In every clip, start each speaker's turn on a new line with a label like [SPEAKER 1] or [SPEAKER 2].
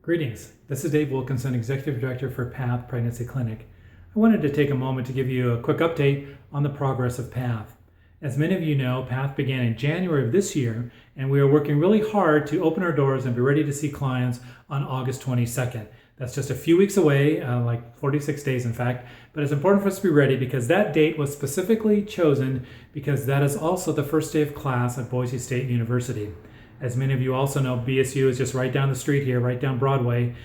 [SPEAKER 1] Greetings. This is Dave Wilkinson, Executive Director for PATH Pregnancy Clinic. I wanted to take a moment to give you a quick update on the progress of PATH. As many of you know, PATH began in January of this year, and we are working really hard to open our doors and be ready to see clients on August 22nd. That's just a few weeks away, like 46 days in fact, but it's important for us to be ready because that date was specifically chosen because that is also the first day of class at Boise State University. As many of you also know, BSU is just right down the street here, right down Broadway,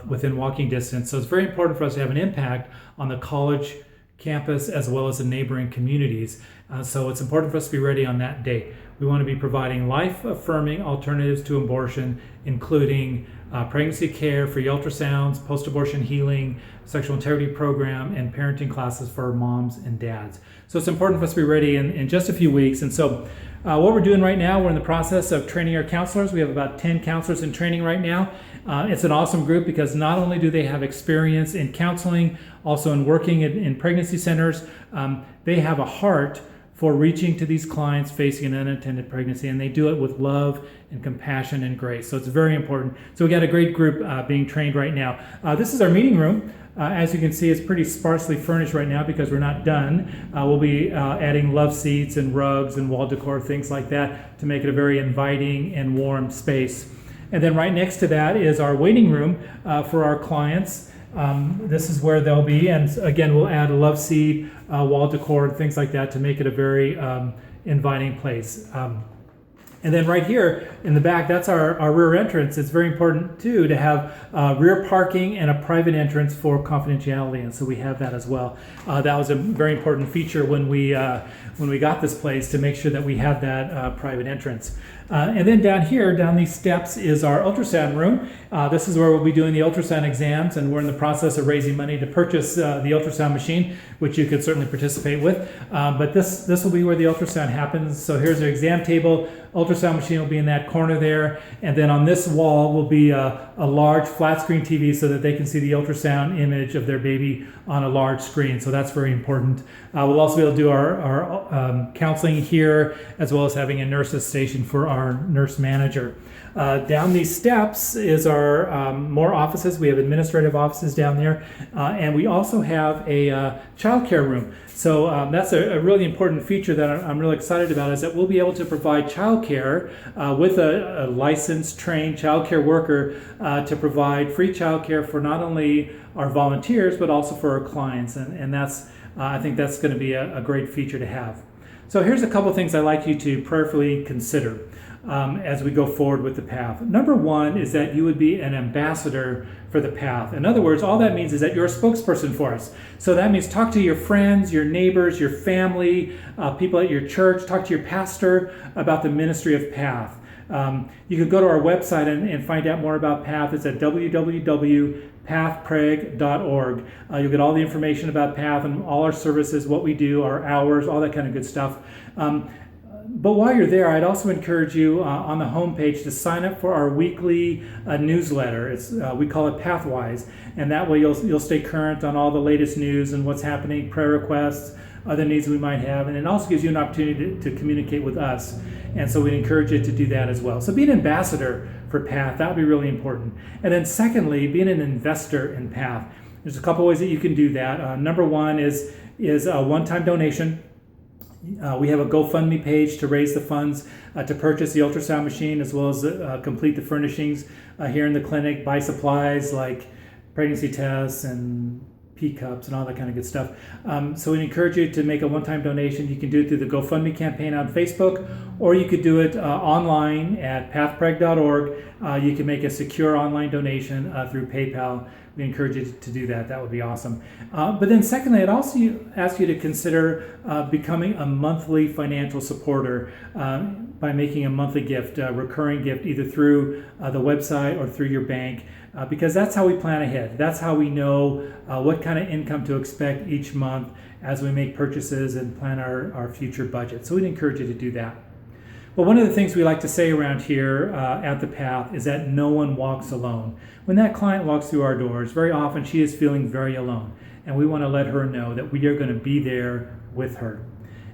[SPEAKER 1] within walking distance. So it's very important for us to have an impact on the college campus as well as the neighboring communities. So it's important for us to be ready on that date. We want to be providing life-affirming alternatives to abortion, including pregnancy care, free ultrasounds, post-abortion healing, sexual integrity program, and parenting classes for moms and dads. So it's important for us to be ready in just a few weeks. And so what we're doing right now, we're in the process of training our counselors. We have about 10 counselors in training right now. It's an awesome group because not only do they have experience in counseling, also in working in pregnancy centers, they have a heart for reaching to these clients facing an unintended pregnancy, and they do it with love and compassion and grace. So it's very important. So we got a great group being trained right now. This is our meeting room. As you can see, it's pretty sparsely furnished right now because we're not done. We'll be adding love seats and rugs and wall decor, things like that, to make it a very inviting and warm space. And then right next to that is our waiting room for our clients. This is where they'll be, and again, we'll add a love seat, wall decor, and things like that to make it a very inviting place. And then right here in the back, that's our rear entrance. It's very important too to have rear parking and a private entrance for confidentiality, and so we have that as well. That was a very important feature when we got this place, to make sure that we have that private entrance. And then down here, down these steps, is our ultrasound room. This is where we'll be doing the ultrasound exams, and we're in the process of raising money to purchase the ultrasound machine, which you could certainly participate with. But this will be where the ultrasound happens. So here's our exam table. Ultrasound machine will be in that corner there, and then on this wall will be a large flat screen TV so that they can see the ultrasound image of their baby on a large screen. So that's very important. We'll also be able to do our counseling here, as well as having a nurse's station for our nurse manager. Down these steps is our more offices. We have administrative offices down there, and we also have a childcare room. So that's a really important feature that I'm really excited about, is that we'll be able to provide childcare with a licensed, trained childcare worker to provide free childcare for not only our volunteers, but also for our clients. And that's I think that's going to be a great feature to have. So here's a couple things I'd like you to prayerfully consider as we go forward with the PATH. Number one is that you would be an ambassador for the PATH. In other words, all that means is that you're a spokesperson for us. So that means talk to your friends, your neighbors, your family, people at your church, talk to your pastor about the ministry of PATH. You can go to our website and find out more about PATH. It's at www.pathpreg.org. You'll get all the information about PATH and all our services, what we do, our hours, all that kind of good stuff. But while you're there, I'd also encourage you on the homepage to sign up for our weekly newsletter. We call it Pathwise, and that way you'll stay current on all the latest news and what's happening, prayer requests, other needs we might have, and it also gives you an opportunity to communicate with us. And so we'd encourage you to do that as well. So be an ambassador for PATH. That would be really important. And then secondly, being an investor in PATH. There's a couple ways that you can do that. Number one is a one-time donation. We have a GoFundMe page to raise the funds to purchase the ultrasound machine, as well as complete the furnishings here in the clinic, buy supplies like pregnancy tests and P-cups and all that kind of good stuff. So we encourage you to make a one-time donation. You can do it through the GoFundMe campaign on Facebook, or you could do it online at pathpreg.org. You can make a secure online donation through PayPal. We encourage you to do that. That would be awesome. But then secondly, I'd also ask you to consider becoming a monthly financial supporter by making a monthly gift, a recurring gift, either through the website or through your bank, because that's how we plan ahead. That's how we know what kind of income to expect each month as we make purchases and plan our future budget. So we'd encourage you to do that. Well, one of the things we like to say around here at the PATH is that no one walks alone. When that client walks through our doors, very often she is feeling very alone, and we want to let her know that we are going to be there with her.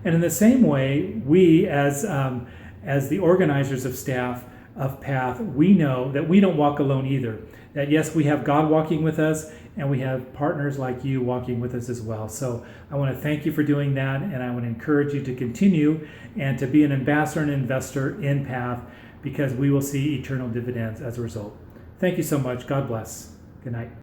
[SPEAKER 1] And in the same way, we as the organizers of staff of PATH, we know that we don't walk alone either. That yes, we have God walking with us, and we have partners like you walking with us as well. So I want to thank you for doing that, and I want to encourage you to continue and to be an ambassador and investor in PATH, because we will see eternal dividends as a result. Thank you so much. God bless. Good night.